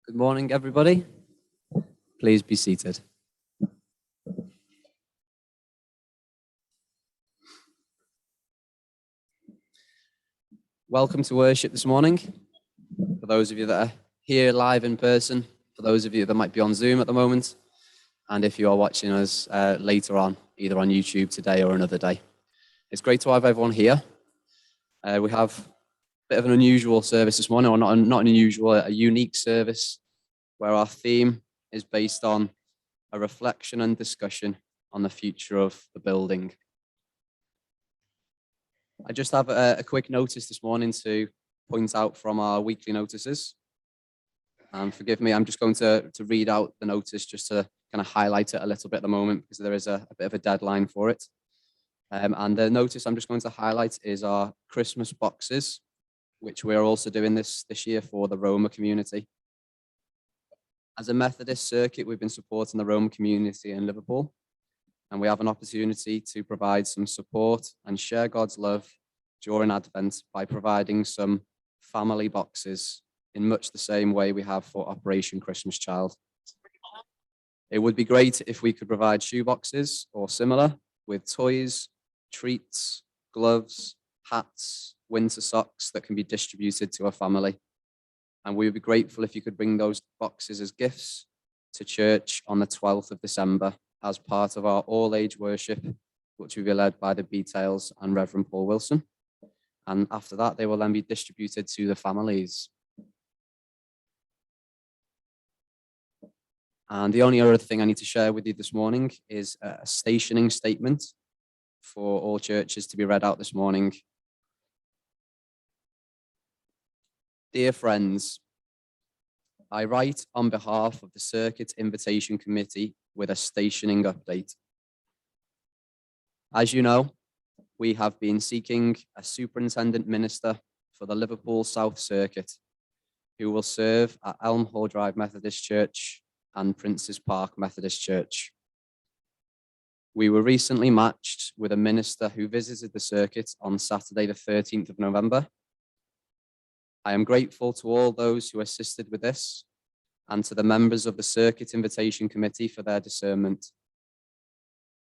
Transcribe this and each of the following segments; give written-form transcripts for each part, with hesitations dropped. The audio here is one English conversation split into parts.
Good morning, everybody. Please be seated. Welcome to worship this morning. For those of you that are here live in person, for those of you that might be on Zoom at the moment, and if you are watching us later on, either on YouTube today or another day. It's great to have everyone here. We have a bit of an unusual service this morning, or not unusual, a unique service, where our theme is based on a reflection and discussion on the future of the building. I just have a quick notice this morning to point out from our weekly notices. Forgive me, I'm just going to read out the notice just to kind of highlight it a little bit at the moment because there is a bit of a deadline for it. And the notice I'm just going to highlight is our Christmas boxes, which we're also doing this year for the Roma community. As a Methodist circuit, we've been supporting the Roma community in Liverpool, and we have an opportunity to provide some support and share God's love during Advent by providing some family boxes in much the same way we have for Operation Christmas Child. It would be great if we could provide shoe boxes or similar with toys, treats, gloves, hats, winter socks that can be distributed to a family. And we would be grateful if you could bring those boxes as gifts to church on the 12th of December as part of our all-age worship, which will be led by the Beatales and Reverend Paul Wilson. And after that, they will then be distributed to the families. And the only other thing I need to share with you this morning is a stationing statement for all churches to be read out this morning. Dear friends, I write on behalf of the Circuit Invitation Committee with a stationing update. As you know, we have been seeking a superintendent minister for the Liverpool South Circuit who will serve at Elmhall Drive Methodist Church and Princes Park Methodist Church. We were recently matched with a minister who visited the circuit on Saturday the 13th of November. I am grateful to all those who assisted with this and to the members of the Circuit Invitation Committee for their discernment.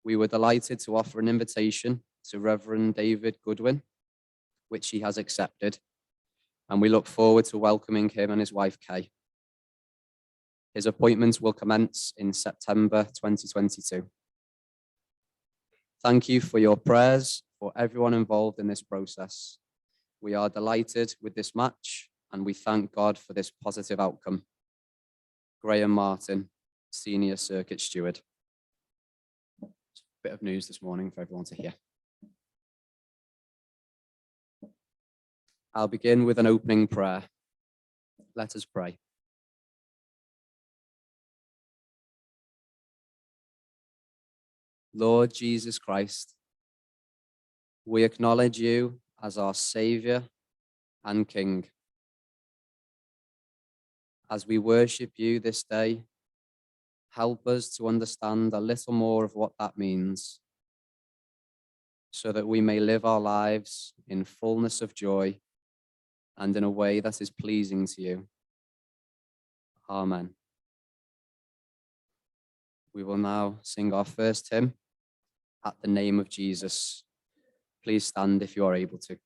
We were delighted to offer an invitation to Reverend David Goodwin, which he has accepted, and we look forward to welcoming him and his wife Kay. His appointment will commence in September 2022. Thank you for your prayers for everyone involved in this process. We are delighted with this match and we thank God for this positive outcome. Graham Martin, Senior Circuit Steward. Bit of news this morning for everyone to hear. I'll begin with an opening prayer. Let us pray. Lord Jesus Christ, we acknowledge you as our Savior and King. As we worship you this day, help us to understand a little more of what that means, so that we may live our lives in fullness of joy and in a way that is pleasing to you. Amen. We will now sing our first hymn, At the Name of Jesus. Please stand if you are able to.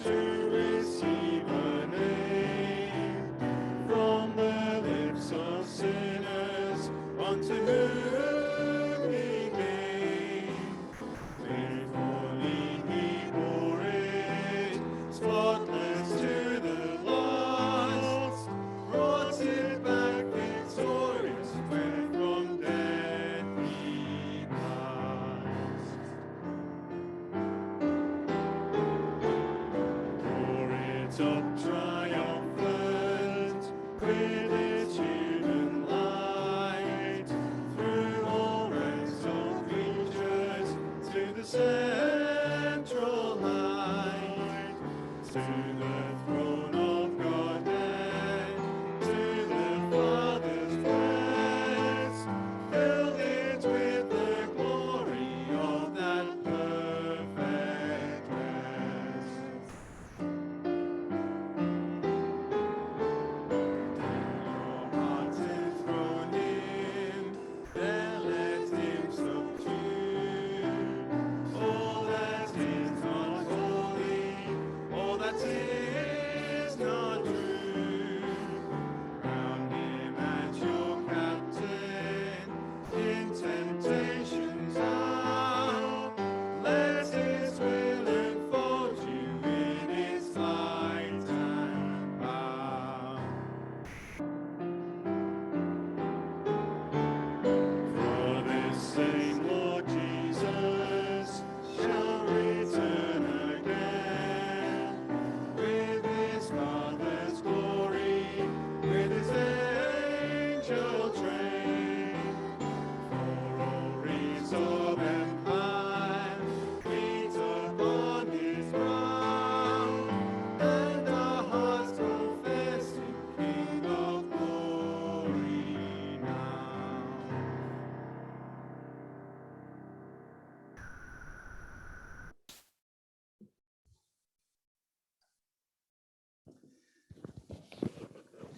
To receive a name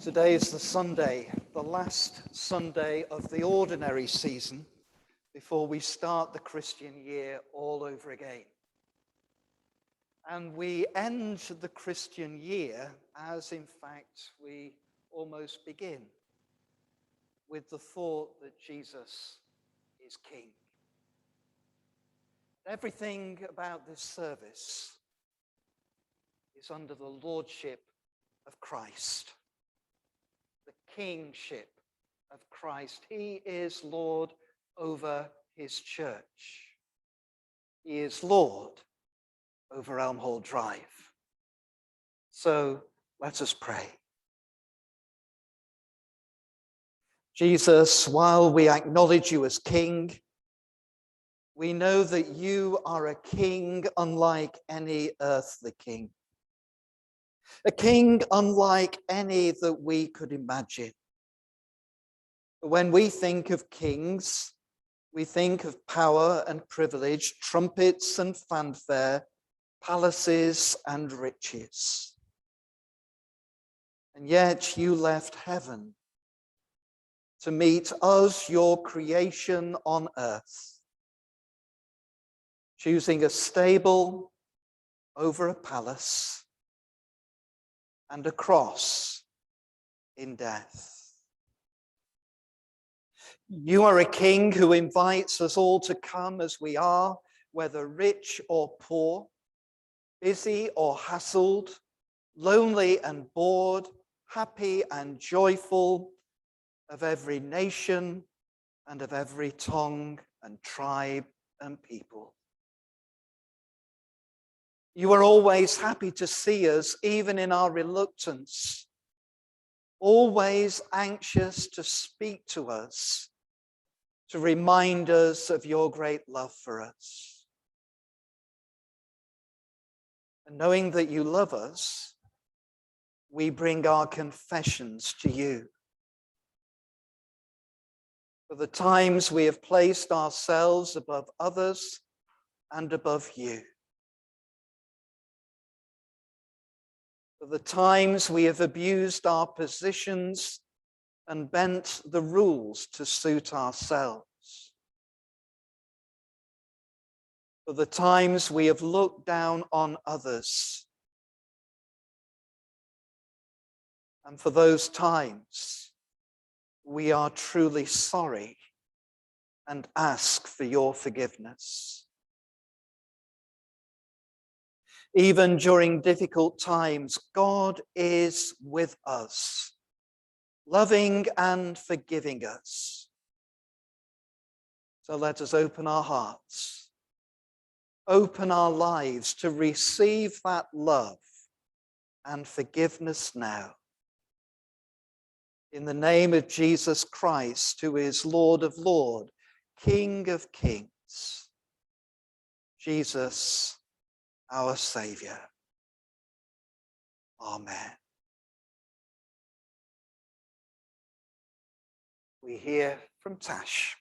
Today is the Sunday, the last Sunday of the ordinary season before we start the Christian year all over again. And we end the Christian year as, in fact, we almost begin with the thought that Jesus is King. Everything about this service is under the lordship of Christ. The kingship of Christ. He is Lord over his church. He is Lord over Elmhall Drive. So let us pray. Jesus, while we acknowledge you as King, we know that you are a king unlike any earthly king. A king unlike any that we could imagine. When we think of kings, we think of power and privilege, trumpets and fanfare, palaces and riches. And yet you left heaven to meet us, your creation on earth, choosing a stable over a palace and a cross in death. You are a king who invites us all to come as we are, whether rich or poor, busy or hassled, lonely and bored, happy and joyful, of every nation and of every tongue and tribe and people. You are always happy to see us, even in our reluctance, always anxious to speak to us, to remind us of your great love for us. And knowing that you love us, we bring our confessions to you. For the times we have placed ourselves above others and above you. For the times we have abused our positions and bent the rules to suit ourselves. For the times we have looked down on others. And for those times, we are truly sorry and ask for your forgiveness. Even during difficult times, God is with us, loving and forgiving us. So let us open our hearts, open our lives to receive that love and forgiveness now. In the name of Jesus Christ, who is Lord of Lords, King of Kings, Jesus, our Savior. Amen. We hear from Tash.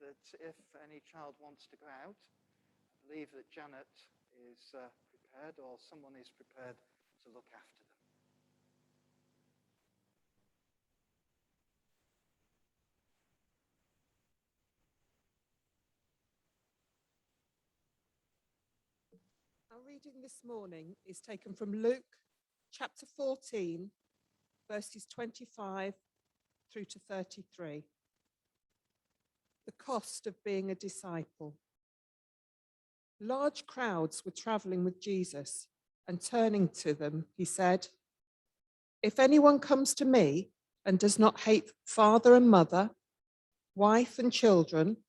That if any child wants to go out, I believe that Janet is prepared, or someone is prepared to look after them. Our reading this morning is taken from Luke chapter 14, verses 25 through to 33. The cost of being a disciple. Large crowds were traveling with Jesus, and turning to them, he said, "If anyone comes to me and does not hate father and mother, wife and children,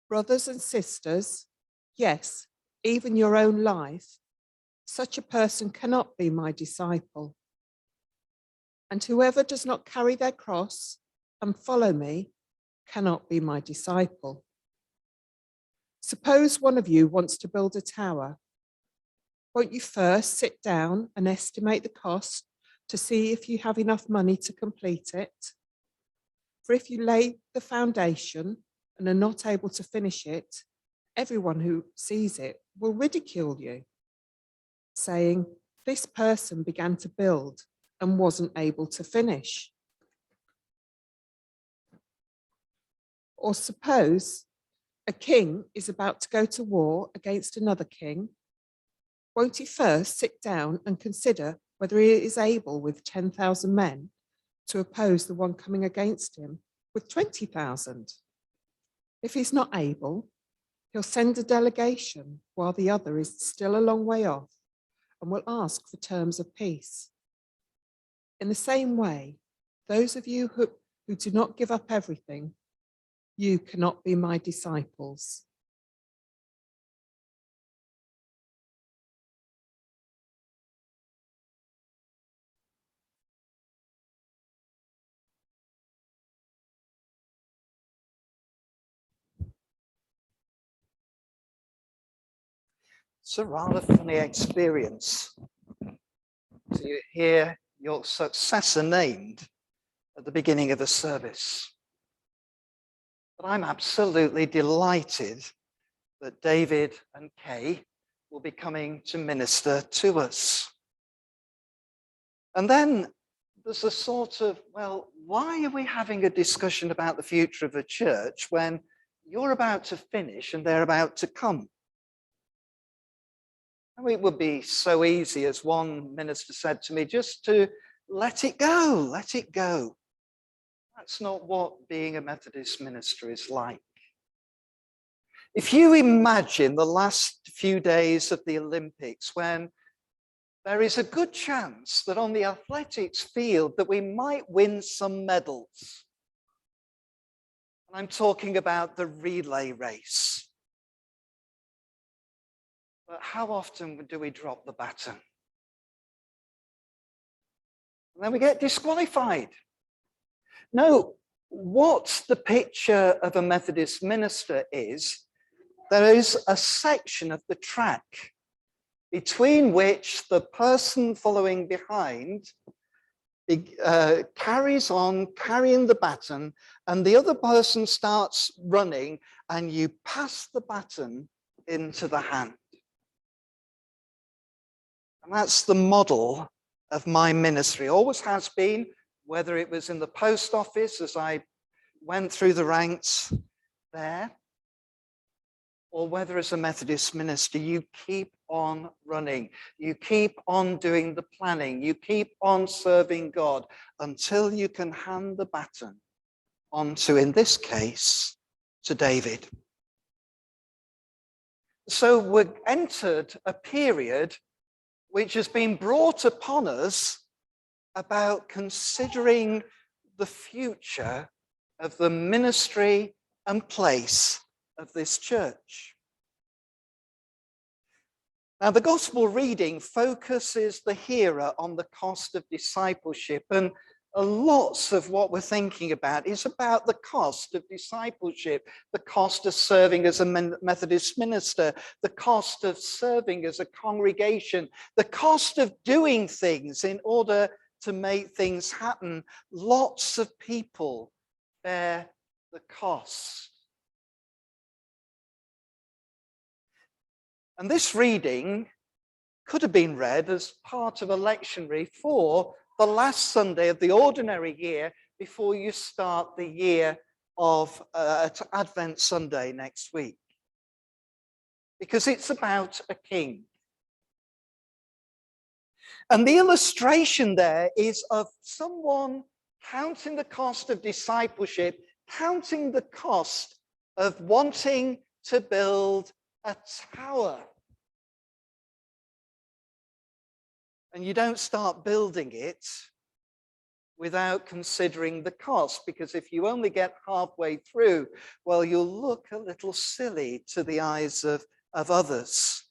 brothers and sisters, yes, even your own life, such a person cannot be my disciple. And whoever does not carry their cross and follow me cannot be my disciple. Suppose one of you wants to build a tower. Won't you first sit down and estimate the cost to see if you have enough money to complete it? For if you lay the foundation and are not able to finish it, everyone who sees it will ridicule you, saying, 'This person began to build and wasn't able to finish.' Or suppose a king is about to go to war against another king. Won't he first sit down and consider whether he is able with 10,000 men to oppose the one coming against him with 20,000? If he's not able, he'll send a delegation while the other is still a long way off and will ask for terms of peace. In the same way, those of you who do not give up everything, you cannot be my disciples." It's a rather funny experience to hear your successor named at the beginning of a service. But I'm absolutely delighted that David and Kay will be coming to minister to us. And then there's a sort of, well, why are we having a discussion about the future of the church when you're about to finish and they're about to come? And it would be so easy, as one minister said to me, just to let it go, let it go. That's not what being a Methodist minister is like. If you imagine the last few days of the Olympics, when there is a good chance that on the athletics field that we might win some medals. And I'm talking about the relay race. But how often do we drop the baton? And then we get disqualified. No, what the picture of a Methodist minister is, there is a section of the track between which the person following behind carries on carrying the baton, and the other person starts running, and you pass the baton into the hand. And that's the model of my ministry, always has been, whether it was in the post office as I went through the ranks there, or whether as a Methodist minister, you keep on running, you keep on doing the planning, you keep on serving God until you can hand the baton on to, in this case, to David. So we've entered a period which has been brought upon us about considering the future of the ministry and place of this church. Now, the gospel reading focuses the hearer on the cost of discipleship, and lots of what we're thinking about is about the cost of discipleship, the cost of serving as a Methodist minister, the cost of serving as a congregation, the cost of doing things in order to make things happen. Lots of people bear the cost. And this reading could have been read as part of a lectionary for the last Sunday of the ordinary year before you start the year of Advent Sunday next week. Because it's about a king. And the illustration there is of someone counting the cost of discipleship, counting the cost of wanting to build a tower. And you don't start building it without considering the cost, because if you only get halfway through, well, you'll look a little silly to the eyes of others.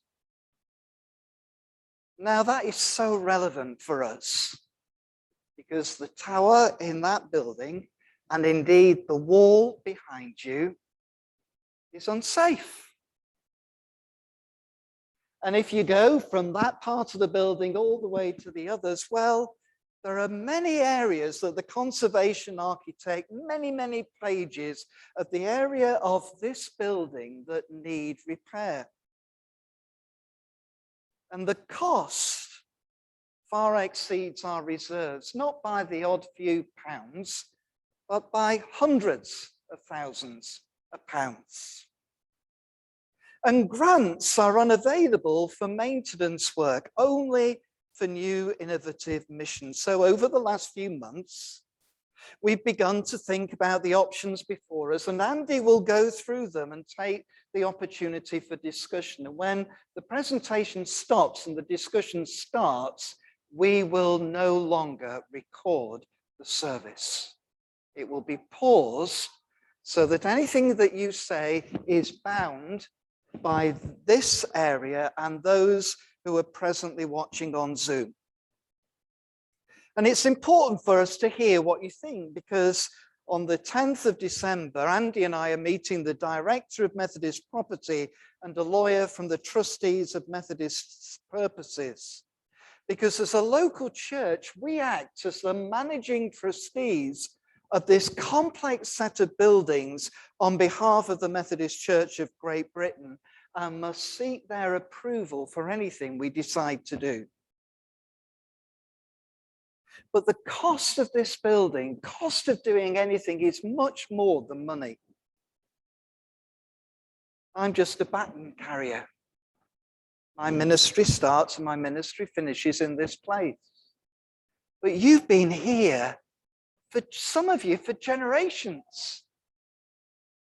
Now, that is so relevant for us, because the tower in that building, and indeed the wall behind you, is unsafe. And if you go from that part of the building all the way to the others, well, there are many areas that the conservation architect, many pages of the area of this building that need repair. And the cost far exceeds our reserves, not by the odd few pounds, but by hundreds of thousands of pounds. And grants are unavailable for maintenance work, only for new innovative missions. So over the last few months, we've begun to think about the options before us, and Andy will go through them and take the opportunity for discussion. And when the presentation stops and the discussion starts, we will no longer record the service. It will be paused so that anything that you say is bound by this area and those who are presently watching on Zoom. And it's important for us to hear what you think, because on the 10th of December, Andy and I are meeting the director of Methodist Property and a lawyer from the trustees of Methodist Purposes. Because as a local church, we act as the managing trustees of this complex set of buildings on behalf of the Methodist Church of Great Britain, and must seek their approval for anything we decide to do. But the cost of this building, cost of doing anything, is much more than money. I'm just a baton carrier. My ministry starts and my ministry finishes in this place. But you've been here, for some of you, for generations.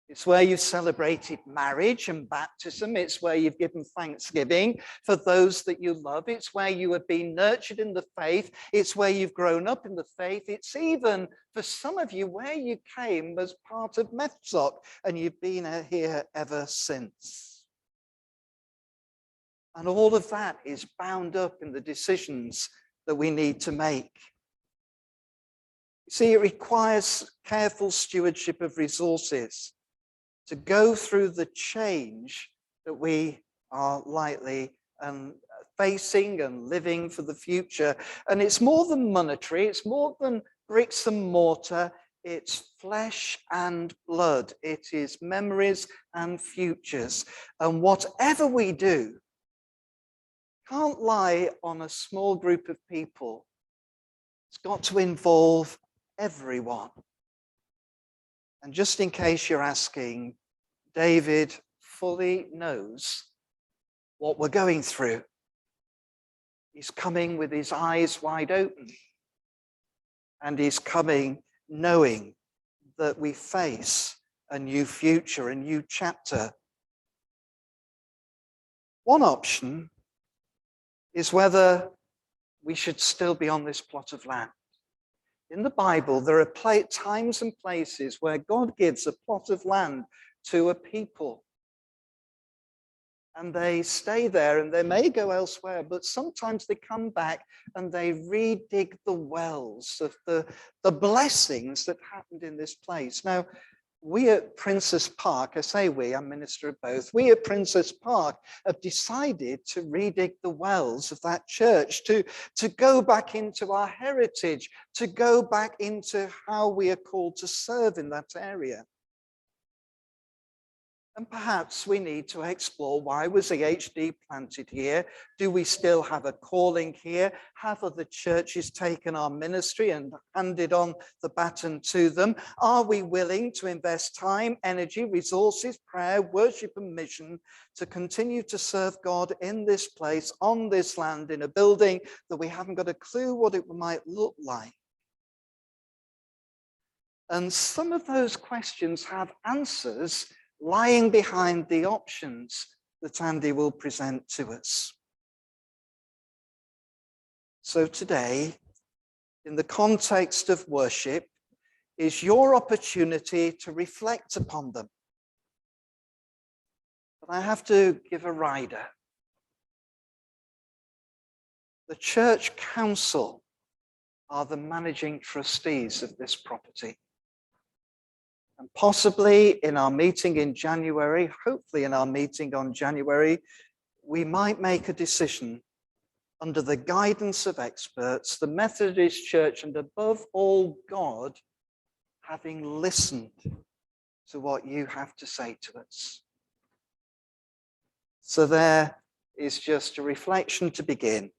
It's where you've celebrated marriage and baptism. It's where you've given thanksgiving for those that you love. It's where you have been nurtured in the faith. It's where you've grown up in the faith. It's even, for some of you, where you came as part of METSOC, and you've been here ever since. And all of that is bound up in the decisions that we need to make. See, it requires careful stewardship of resources to go through the change that we are likely facing and living for the future. And it's more than monetary, it's more than bricks and mortar, it's flesh and blood. It is memories and futures. And whatever we do can't lie on a small group of people. It's got to involve everyone. And just in case you're asking, David fully knows what we're going through. He's coming with his eyes wide open. And he's coming knowing that we face a new future, a new chapter. One option is whether we should still be on this plot of land. In the Bible, there are times and places where God gives a plot of land to a people. And they stay there and they may go elsewhere, but sometimes they come back and they redig the wells of the blessings that happened in this place. Now, we at Princess Park, I say we, I'm minister of both, we at Princess Park have decided to redig the wells of that church, to go back into our heritage, to go back into how we are called to serve in that area. And perhaps we need to explore, why was EHD planted here? Do we still have a calling here? Have other churches taken our ministry and handed on the baton to them? Are we willing to invest time, energy, resources, prayer, worship, and mission to continue to serve God in this place, on this land, in a building that we haven't got a clue what it might look like? And some of those questions have answers lying behind the options that Andy will present to us. So today, in the context of worship, is your opportunity to reflect upon them. But I have to give a rider. The church council are the managing trustees of this property. And possibly in our meeting in January, hopefully in our meeting on January, we might make a decision under the guidance of experts, the Methodist Church, and above all, God, having listened to what you have to say to us. So there is just a reflection to begin.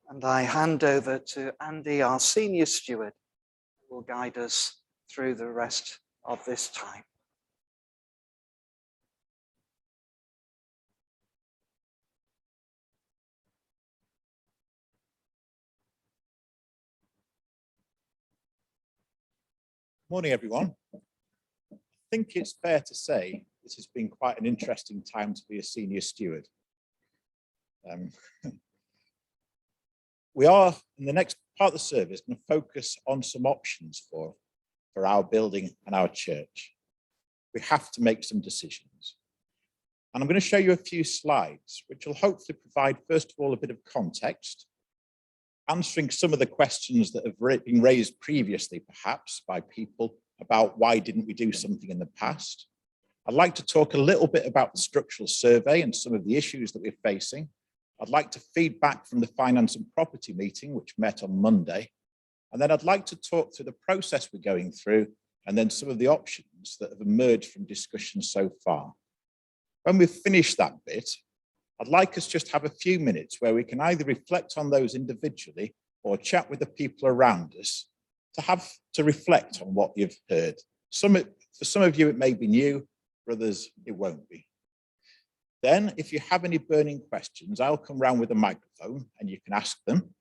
And I hand over to Andy, our senior steward, who will guide us through the rest of this time. Morning, everyone. I think it's fair to say this has been quite an interesting time to be a senior steward. We are, in the next part of the service, going to focus on some options for our building and our church. We have to make some decisions. And I'm going to show you a few slides, which will hopefully provide, first of all, a bit of context, answering some of the questions that have been raised previously, perhaps, by people about why didn't we do something in the past. I'd like to talk a little bit about the structural survey and some of the issues that we're facing. I'd like to feed back from the finance and property meeting, which met on Monday. And then I'd like to talk through the process we're going through and then some of the options that have emerged from discussion so far. When we've finished that bit, I'd like us just have a few minutes where we can either reflect on those individually or chat with the people around us to reflect on what you've heard. For some of you, it may be new, for others, it won't be. Then, if you have any burning questions, I'll come round with a microphone and you can ask them.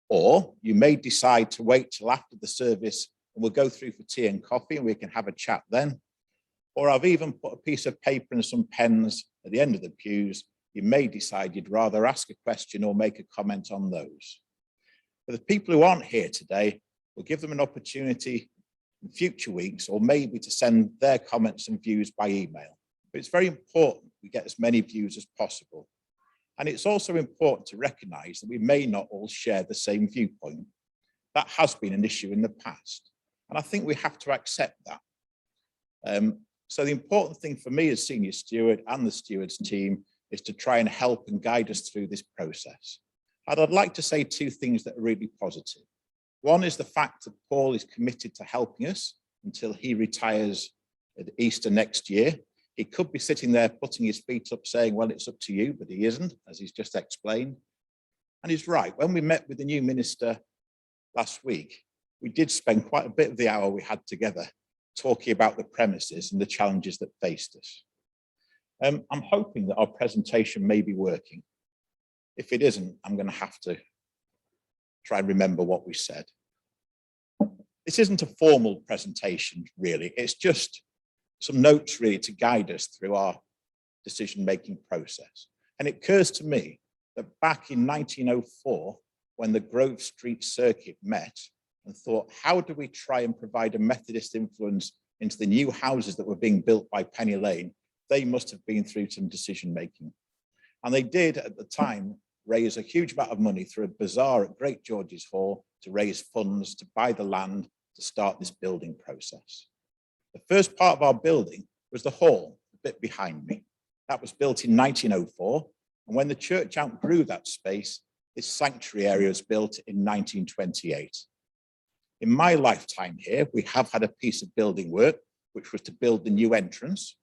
Or you may decide to wait till after the service and we'll go through for tea and coffee and we can have a chat then. Or I've even put a piece of paper and some pens at the end of the pews. You may decide you'd rather ask a question or make a comment on those. For the people who aren't here today, we'll give them an opportunity in future weeks or maybe to send their comments and views by email. But it's very important we get as many views as possible. And it's also important to recognise that we may not all share the same viewpoint. That has been an issue in the past. And I think we have to accept that. So the important thing for me as senior steward and the stewards team is to try and help and guide us through this process. And I'd like to say two things that are really positive. One is the fact that Paul is committed to helping us until he retires at Easter next year. He could be sitting there putting his feet up saying, well, it's up to you, but he isn't, as he's just explained. And he's right. When we met with the new minister last week, we did spend quite a bit of the hour we had together talking about the premises and the challenges that faced us. I'm hoping that our presentation may be working. If it isn't, I'm going to have to try and remember what we said. This isn't a formal presentation, really. It's just some notes really to guide us through our decision-making process. And it occurs to me that back in 1904, when the Grove Street Circuit met and thought, how do we try and provide a Methodist influence into the new houses that were being built by Penny Lane, they must have been through some decision-making. And they did, at the time, raise a huge amount of money through a bazaar at Great George's Hall to raise funds to buy the land to start this building process. The first part of our building was the hall, a bit behind me. That was built in 1904. And when the church outgrew that space, this sanctuary area was built in 1928. In my lifetime here, we have had a piece of building work, which was to build the new entrance.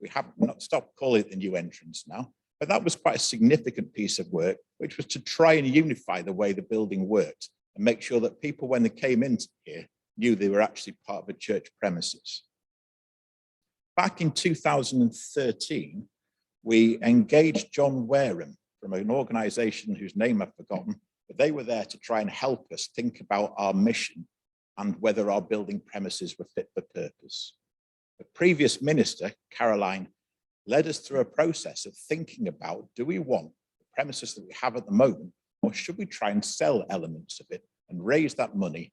We have not stopped calling it the new entrance now, but that was quite a significant piece of work, which was to try and unify the way the building worked and make sure that people, when they came into here, knew they were actually part of a church premises. Back in 2013, we engaged John Wareham from an organisation whose name I've forgotten, but they were there to try and help us think about our mission and whether our building premises were fit for purpose. The previous minister, Caroline, led us through a process of thinking about, do we want the premises that we have at the moment, or should we try and sell elements of it and raise that money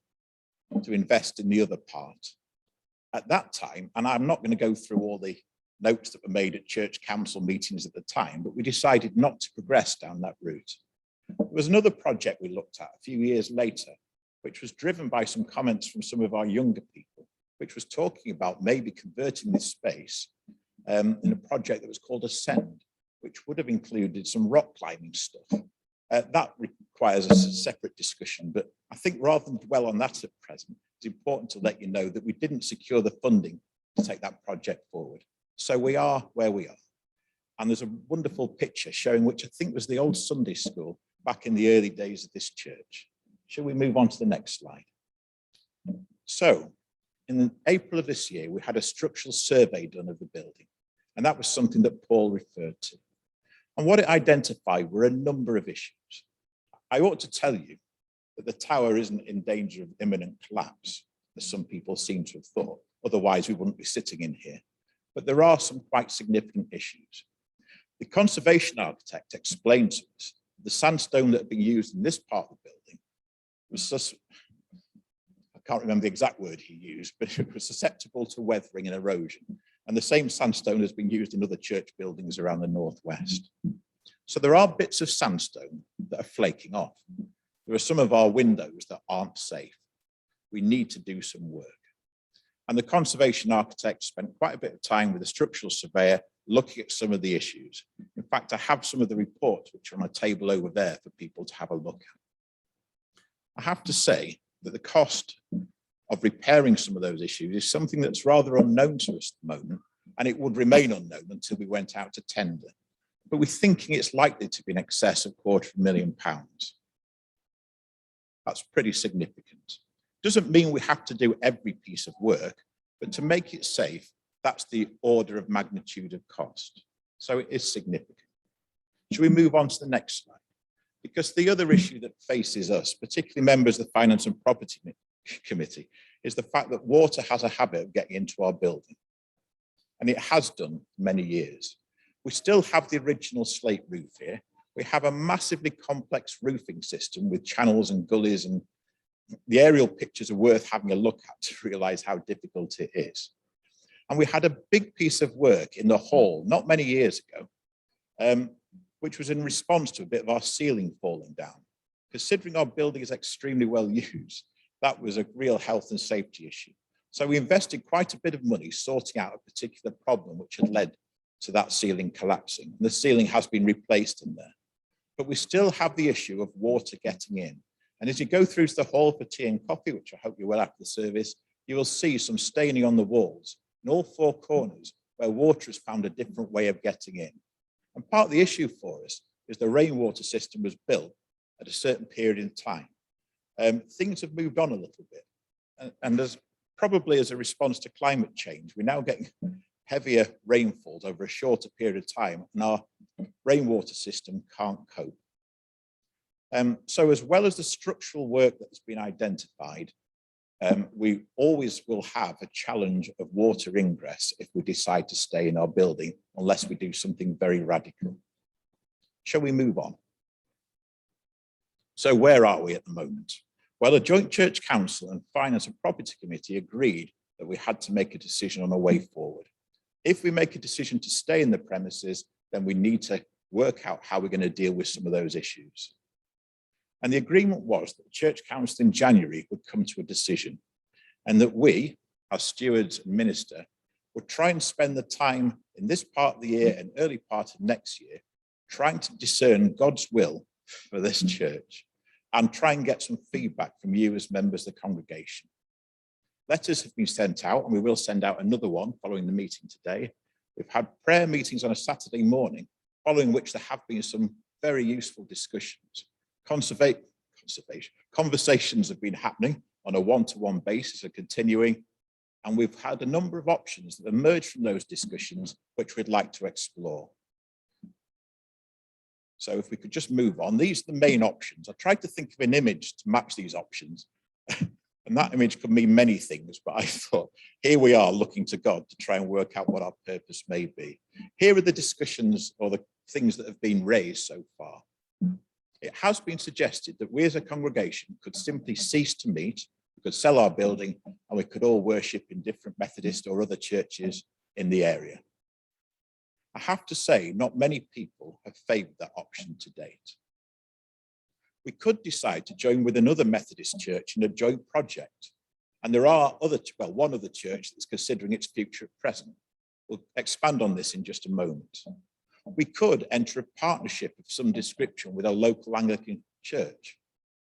to invest in the other part? At that time, and I'm not going to go through all the notes that were made at church council meetings at the time, but we decided not to progress down that route. There was another project we looked at a few years later, which was driven by some comments from some of our younger people, which was talking about maybe converting this space in a project that was called Ascend, which would have included some rock climbing stuff. That requires a separate discussion, but I think rather than dwell on that at present, it's important to let you know that we didn't secure the funding to take that project forward. So we are where we are. And there's a wonderful picture showing which I think was the old Sunday school back in the early days of this church. Shall we move on to the next slide? So in April of this year, we had a structural survey done of the building, and that was something that Paul referred to. And what it identified were a number of issues. I ought to tell you that the tower isn't in danger of imminent collapse, as some people seem to have thought. Otherwise, we wouldn't be sitting in here. But there are some quite significant issues. The conservation architect explained to us the sandstone that had been used in this part of the building was, I can't remember the exact word he used, but it was susceptible to weathering and erosion. And the same sandstone has been used in other church buildings around the northwest. So there are bits of sandstone that are flaking off. There are some of our windows that aren't safe. We need to do some work. And the conservation architect spent quite a bit of time with the structural surveyor looking at some of the issues. In fact, I have some of the reports which are on a table over there for people to have a look at. I have to say that the cost of repairing some of those issues is something that's rather unknown to us at the moment, and it would remain unknown until we went out to tender. But we're thinking it's likely to be in excess of £250,000. That's pretty significant. Doesn't mean we have to do every piece of work, but to make it safe, that's the order of magnitude of cost. So it is significant. Should we move on to the next slide? Because the other issue that faces us, particularly members of the Finance and Property Committee, is the fact that water has a habit of getting into our building. And it has done for many years. We still have the original slate roof here. We have a massively complex roofing system with channels and gullies, and the aerial pictures are worth having a look at to realize how difficult it is. And we had a big piece of work in the hall not many years ago, which was in response to a bit of our ceiling falling down. Considering our building is extremely well used, that was a real health and safety issue. So we invested quite a bit of money sorting out a particular problem which had led to that ceiling collapsing. The ceiling has been replaced in there, but we still have the issue of water getting in. And as you go through to the hall for tea and coffee, which I hope you will after the service, you will see some staining on the walls in all four corners where water has found a different way of getting in. And part of the issue for us is the rainwater system was built at a certain period in time. Things have moved on a little bit. And as probably as a response to climate change, we're now getting heavier rainfalls over a shorter period of time, and our rainwater system can't cope. So as well as the structural work that has been identified, we always will have a challenge of water ingress if we decide to stay in our building, unless we do something very radical. Shall we move on? So where are we at the moment? Well, the Joint Church Council and Finance and Property Committee agreed that we had to make a decision on a way forward. If we make a decision to stay in the premises, then we need to work out how we're going to deal with some of those issues. And the agreement was that the Church Council in January would come to a decision, and that we, as stewards and minister, would try and spend the time in this part of the year and early part of next year trying to discern God's will for this church and try and get some feedback from you as members of the congregation. Letters have been sent out, and we will send out another one following the meeting today. We've had prayer meetings on a Saturday morning, following which there have been some very useful discussions. Conversations have been happening on a one-to-one basis and continuing, and we've had a number of options that emerged from those discussions which we'd like to explore. So if we could just move on, these are the main options. I tried to think of an image to match these options, and that image could mean many things, but I thought, here we are looking to God to try and work out what our purpose may be. Here are the discussions or the things that have been raised so far. It has been suggested that we as a congregation could simply cease to meet, we could sell our building, and we could all worship in different Methodist or other churches in the area. I have to say, not many people have favoured that option to date. We could decide to join with another Methodist church in a joint project. And there are one other church that's considering its future at present. We'll expand on this in just a moment. We could enter a partnership of some description with a local Anglican church,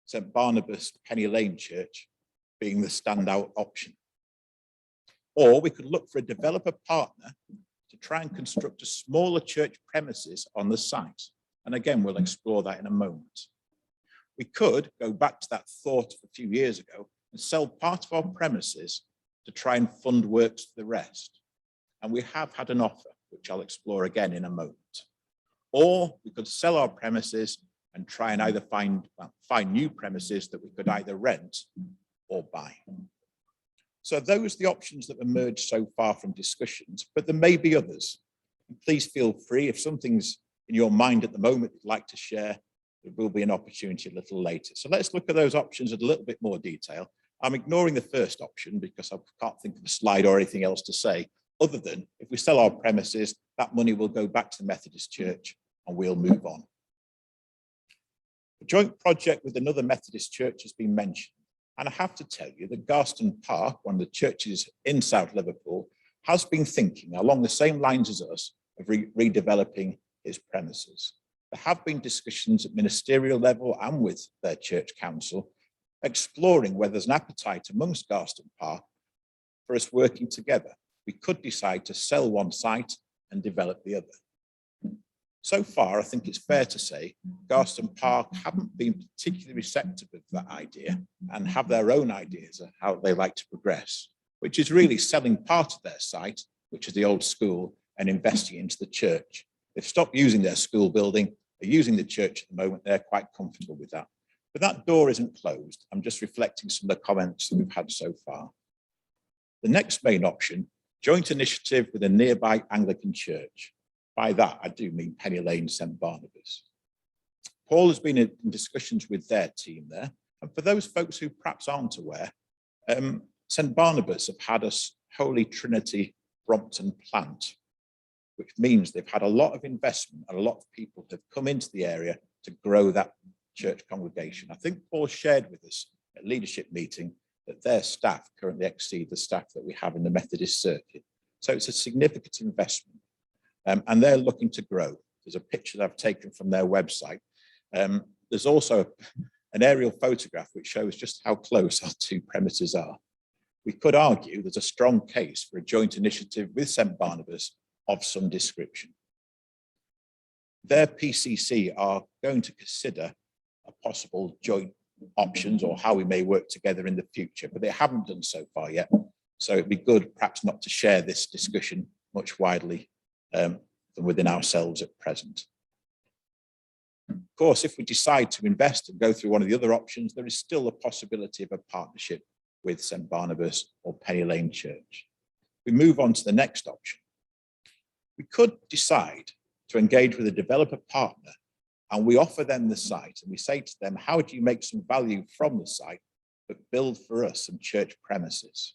St. Barnabas Penny Lane Church being the standout option. Or we could look for a developer partner to try and construct a smaller church premises on the site. And again, we'll explore that in a moment. We could go back to that thought a few years ago and sell part of our premises to try and fund works for the rest. And we have had an offer, which I'll explore again in a moment. Or we could sell our premises and try and either find new premises that we could either rent or buy. So those are the options that emerged so far from discussions, but there may be others. Please feel free, if something's in your mind at the moment you'd like to share, there will be an opportunity a little later. So let's look at those options in a little bit more detail. I'm ignoring the first option because I can't think of a slide or anything else to say, other than if we sell our premises, that money will go back to the Methodist Church and we'll move on. A joint project with another Methodist church has been mentioned. And I have to tell you that Garston Park, one of the churches in South Liverpool, has been thinking along the same lines as us of redeveloping his premises. There have been discussions at ministerial level and with their church council, exploring whether there's an appetite amongst Garston Park for us working together. We could decide to sell one site and develop the other. So far, I think it's fair to say Garston Park haven't been particularly receptive of that idea and have their own ideas of how they like to progress, which is really selling part of their site, which is the old school, and investing into the church. They've stopped using their school building, they're using the church at the moment, they're quite comfortable with that. But that door isn't closed. I'm just reflecting some of the comments that we've had so far. The next main option, joint initiative with a nearby Anglican church. By that, I do mean Penny Lane, St. Barnabas. Paul has been in discussions with their team there. And for those folks who perhaps aren't aware, St. Barnabas have had a Holy Trinity Brompton plant. which means they've had a lot of investment and a lot of people have come into the area to grow that church congregation. I think Paul shared with us at leadership meeting that their staff currently exceed the staff that we have in the Methodist circuit. So it's a significant investment, and they're looking to grow. There's a picture that I've taken from their website. There's also an aerial photograph which shows just how close our two premises are. We could argue there's a strong case for a joint initiative with St Barnabas of some description. Their PCC are going to consider a possible joint options or how we may work together in the future, but they haven't done so far yet. So it'd be good perhaps not to share this discussion much widely than within ourselves at present. Of course, if we decide to invest and go through one of the other options, there is still a possibility of a partnership with St Barnabas or Penny Lane Church. We move on to the next option. We could decide to engage with a developer partner, and we offer them the site and we say to them, how do you make some value from the site, but build for us some church premises?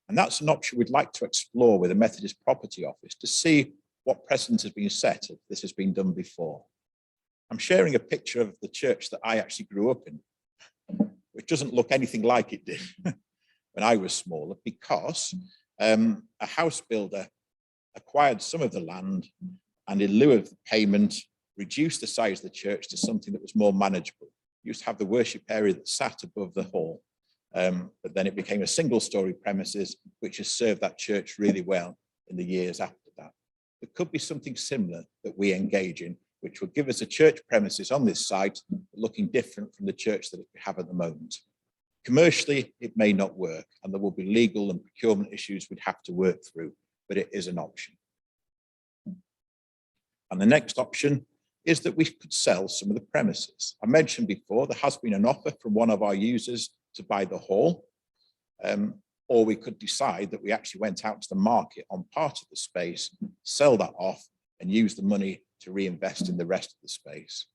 And that's an option we'd like to explore with a Methodist Property Office to see what precedent has been set if this has been done before. I'm sharing a picture of the church that I actually grew up in, which doesn't look anything like it did when I was smaller, because a house builder acquired some of the land and in lieu of the payment, reduced the size of the church to something that was more manageable. We used to have the worship area that sat above the hall, but then it became a single-story premises, which has served that church really well in the years after that. There could be something similar that we engage in, which will give us a church premises on this site looking different from the church that we have at the moment. Commercially, it may not work, and there will be legal and procurement issues we'd have to work through, but it is an option. And the next option is that we could sell some of the premises. I mentioned before, there has been an offer from one of our users to buy the hall, or we could decide that we actually went out to the market on part of the space, sell that off and use the money to reinvest in the rest of the space.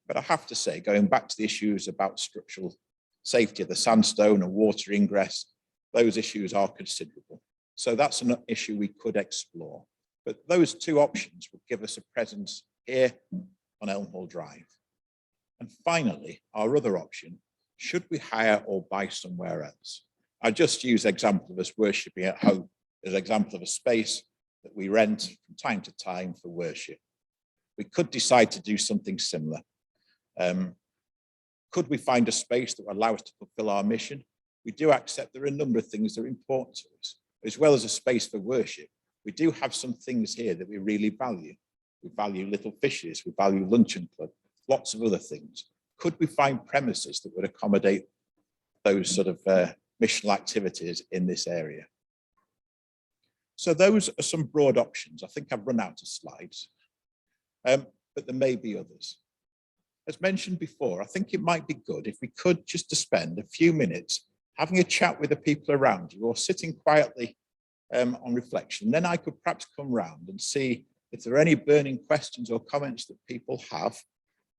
But I have to say, going back to the issues about structural safety of the sandstone and water ingress, those issues are considerable. So that's an issue we could explore. But those two options would give us a presence here on Elmhall Drive. And finally, our other option, should we hire or buy somewhere else? I just use the example of us worshipping at home as an example of a space that we rent from time to time for worship. We could decide to do something similar. Could we find a space that will allow us to fulfill our mission? We do accept there are a number of things that are important to us, as well as a space for worship. We do have some things here that we really value. We value Little Fishes, we value Luncheon Club, lots of other things. Could we find premises that would accommodate those sort of missional activities in this area? So those are some broad options. I think I've run out of slides, but there may be others. As mentioned before, I think it might be good if we could just to spend a few minutes having a chat with the people around you or sitting quietly on reflection. Then I could perhaps come round and see if there are any burning questions or comments that people have,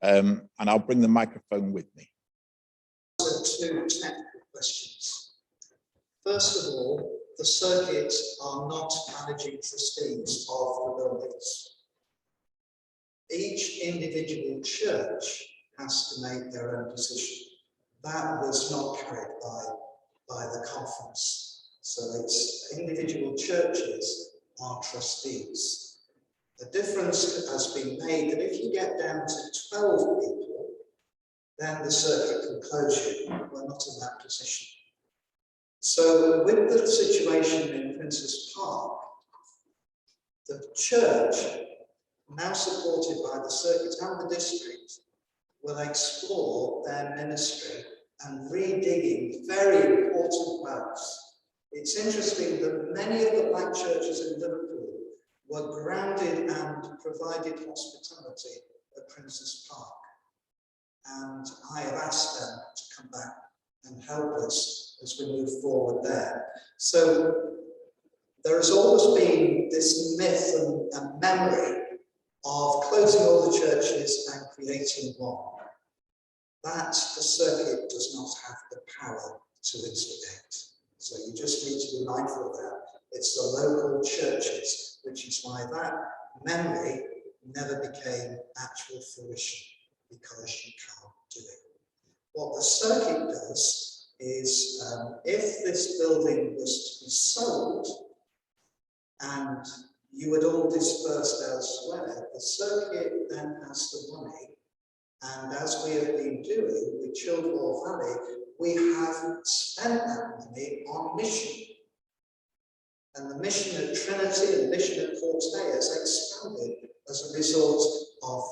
and I'll bring the microphone with me. So two technical questions. First of all, the circuits are not managing trustees of the buildings. Each individual church has to make their own decision. That was not carried by the conference. So it's individual churches are trustees. The difference has been made that if you get down to 12 people, then the circuit can close you. We're not in that position. So with the situation in Princes Park, the church, now supported by the circuit and the district, will explore their ministry and redigging very important wells. It's interesting that many of the black churches in Liverpool were grounded and provided hospitality at Princes Park. And I have asked them to come back and help us as we move forward there. So there has always been this myth and memory of closing all the churches and creating one. That the circuit does not have the power to instigate. So you just need to be mindful of that. It's the local churches, which is why that memory never became actual fruition, because you can't do it. What the circuit does is, if this building was to be sold and you had all dispersed elsewhere, the circuit then has the money. And as we have been doing with Childwall Valley, we have spent that money on mission. And the mission at Trinity and the mission at Portea has expanded as a result of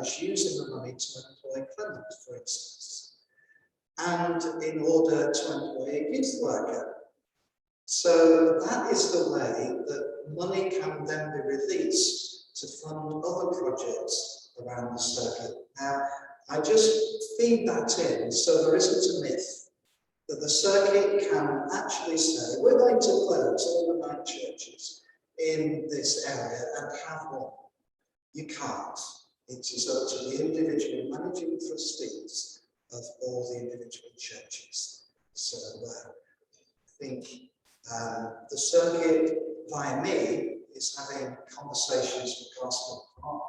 us using the money to employ Clement, for instance, and in order to employ a youth worker. So that is the way that money can then be released to fund other projects around the circuit. Now, I just feed that in so there isn't a myth that the circuit can actually say, we're going to close all the 9 churches in this area and have one. You can't. It is up to the individual managing trustees of all the individual churches. So I think the circuit, via me, is having conversations with Gosford Park,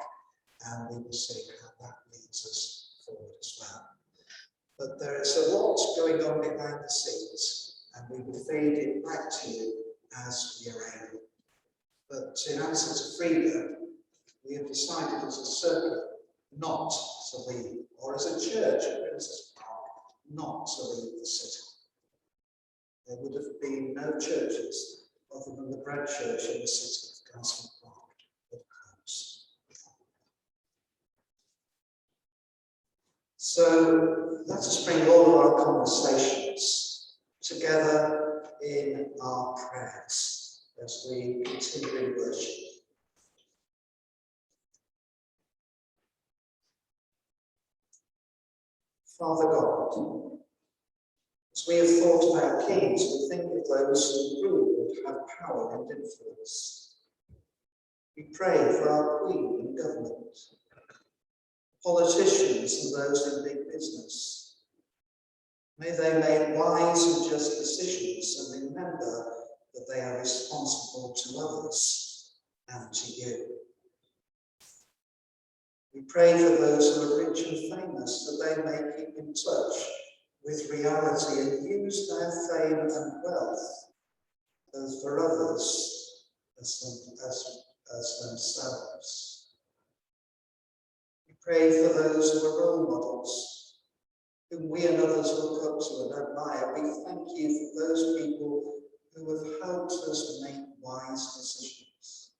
and we will see how that leads us forward as well. But there is a lot going on behind the scenes, and we will feed it back to you as we are able. But in answer to Frida, we have decided as a circuit not to leave, or as a church at Princess Park, not to leave the city. There would have been no churches other than the Bread Church in the city of Gosford Park that closed. So let us bring all of our conversations together in our prayers as we continue in worship. Father God, as we have thought about kings, we think of those who rule and have power and influence. We pray for our Queen and government, politicians and those in big business. May they make wise and just decisions and remember that they are responsible to others and to you. We pray for those who are rich and famous, that they may keep in touch with reality and use their fame and wealth as for others as themselves. We pray for those who are role models, whom we and others look up to and admire. We thank you for those people who have helped us make wise decisions.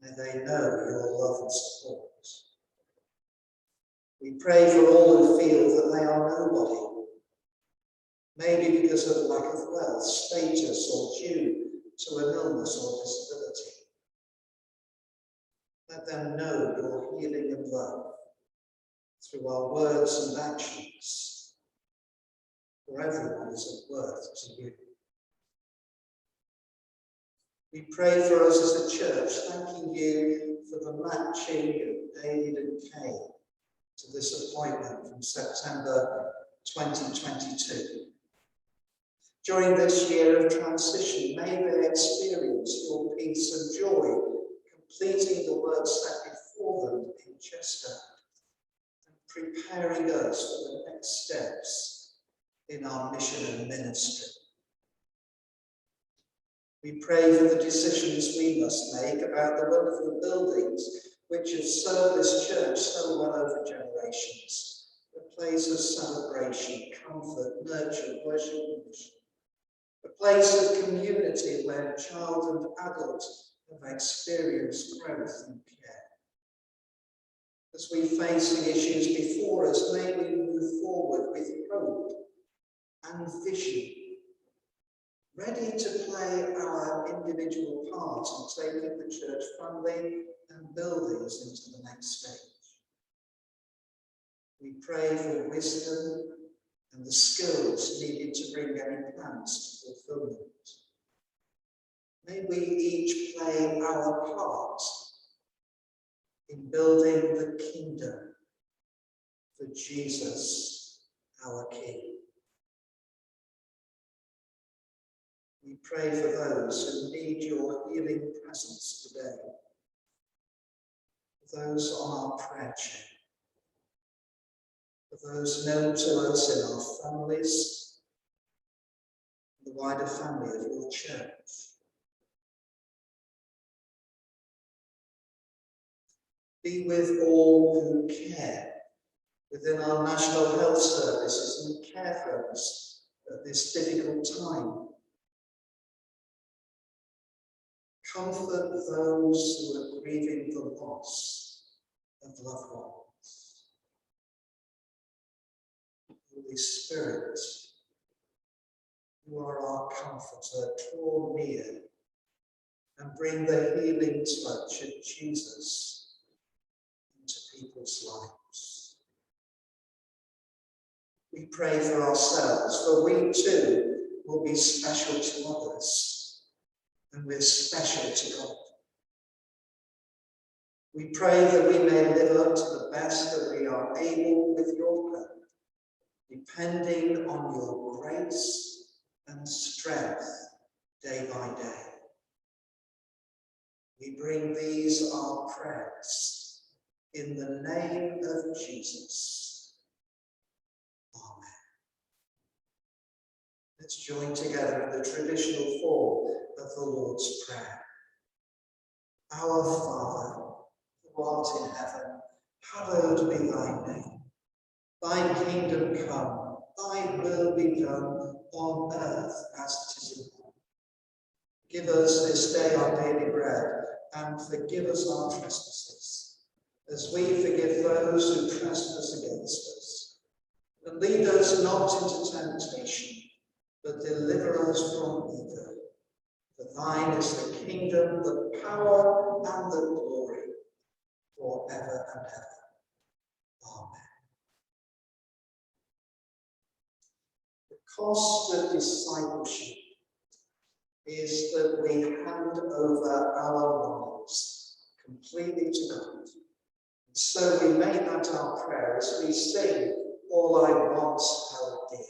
May they know your love and support. We pray for all who feel that they are nobody, maybe because of lack of wealth, status, or due to an illness or disability. Let them know your healing and love through our words and actions, for everyone is of worth to you. We pray for us as a church, thanking you for the matching of David and Kay to this appointment from September 2022. During this year of transition, may they experience your peace and joy, completing the work set before them in Chester, and preparing us for the next steps in our mission and ministry. We pray for the decisions we must make about the wonderful buildings which have served this church so well over generations, a place of celebration, comfort, nurture, worship, and mission. A place of community where child and adult have experienced growth and care. As we face the issues before us, may we move forward with hope and vision, ready to play our individual part in taking the church family and buildings into the next stage. We pray for wisdom and the skills needed to bring any plans to fulfillment. May we each play our part in building the kingdom for Jesus, our King. We pray for those who need your healing presence today, for those on our prayer chain, for those known to us in our families, and the wider family of your church. Be with all who care within our National Health Services and care for us at this difficult time. Comfort those who are grieving the loss of loved ones. Holy Spirit, you are our comforter, draw near and bring the healing touch of Jesus into people's lives. We pray for ourselves, for we too will be special to others, and we're special to God. We pray that we may live up to the best that we are able with your help, depending on your grace and strength day by day. We bring these our prayers in the name of Jesus. Amen. Let's join together in the traditional form of the Lord's Prayer. Our Father, who art in heaven, hallowed be thy name. Thy kingdom come, thy will be done on earth as it is in heaven. Give us this day our daily bread, and forgive us our trespasses, as we forgive those who trespass against us. And lead us not into temptation, but deliver us from evil. For thine is the kingdom, the power, and the glory, forever and ever. Amen. The cost of discipleship is that we hand over our lives completely to God. And so we make that our prayer as we sing, All I Want Held Dear.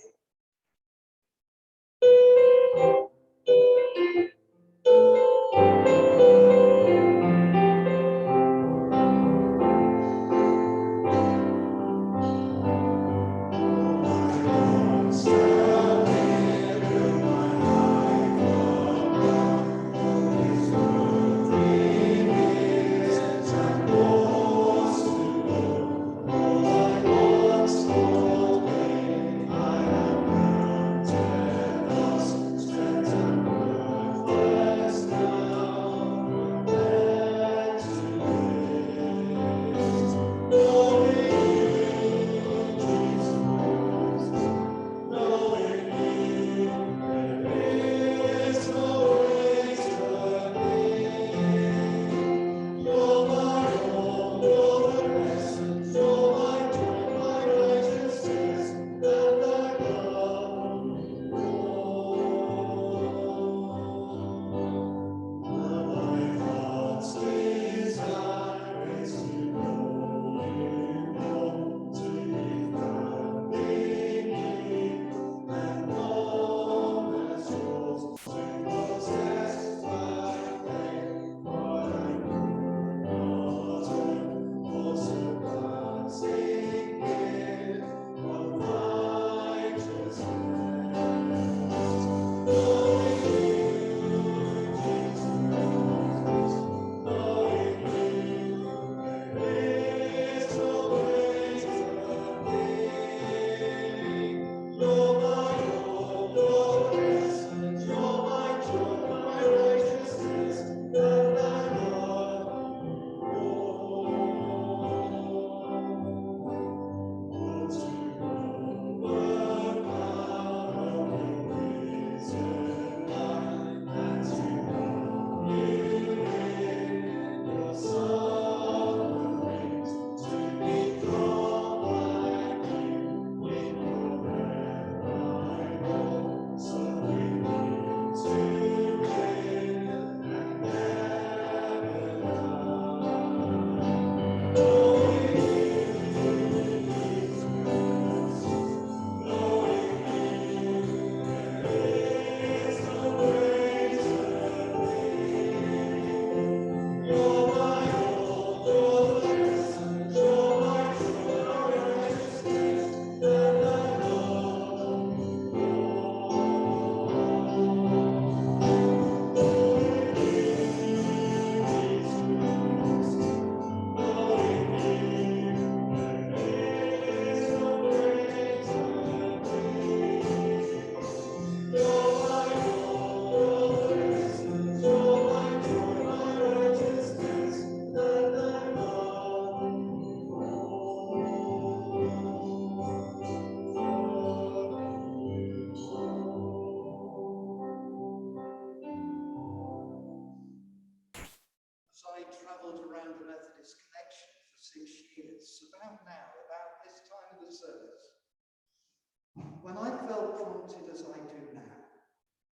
prompted as I do now,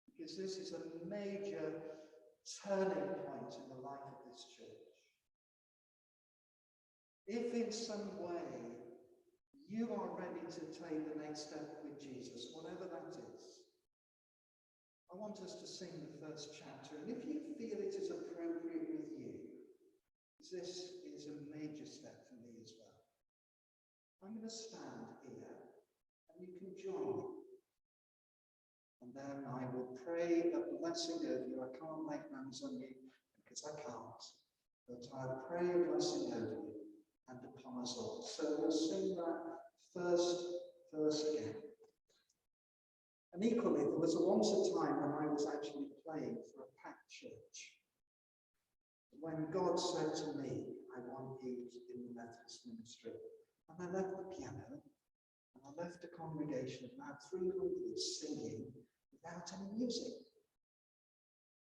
because this is a major turning point in the life of this church. If in some way you are ready to take the next step with Jesus, whatever that is, I want us to sing the first chapter. And if you feel it is appropriate with you, this is a major step for me as well. I'm going to stand here and you can join me. And then I will pray a blessing over you. I can't lay hands on you because I can't. But I'll pray a blessing over you and upon us all. So we'll sing that first verse again. And equally, there was once a time when I was actually playing for a packed church. When God said to me, I want you in the Methodist ministry. And I left the piano, and I left a congregation of about 300 singing without any music.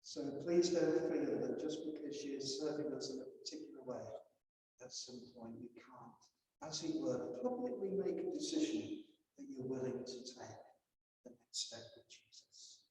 So please don't feel that just because she is serving us in a particular way, at some point you can't, as it were, publicly make a decision that you're willing to take the next step with Jesus.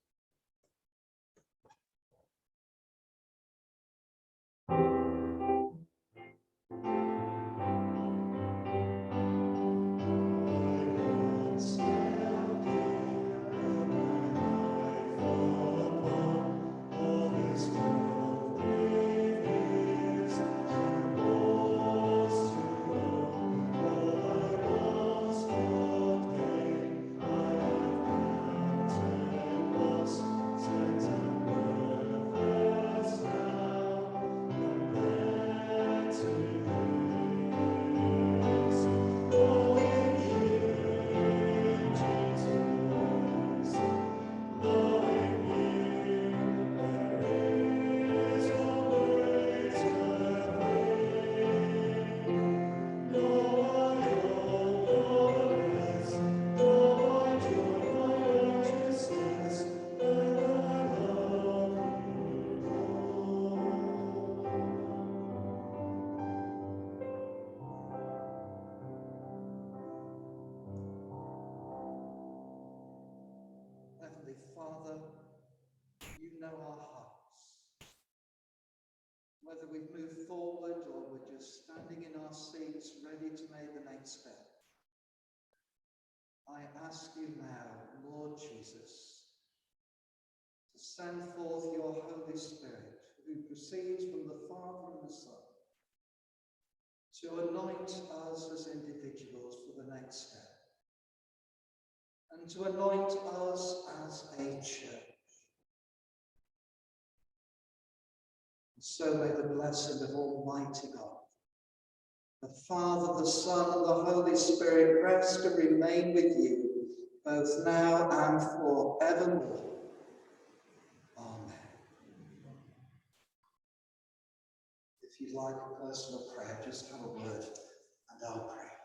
Heavenly Father, you know our hearts. Whether we've moved forward or we're just standing in our seats ready to make the next step, I ask you now, Lord Jesus, to send forth your Holy Spirit, who proceeds from the Father and the Son, to anoint us as individuals for the next step, and to anoint us as a church. And so may the blessing of Almighty God, the Father, the Son, and the Holy Spirit rest and remain with you, both now and forevermore. Amen. If you'd like a personal prayer, just have a word and I'll pray.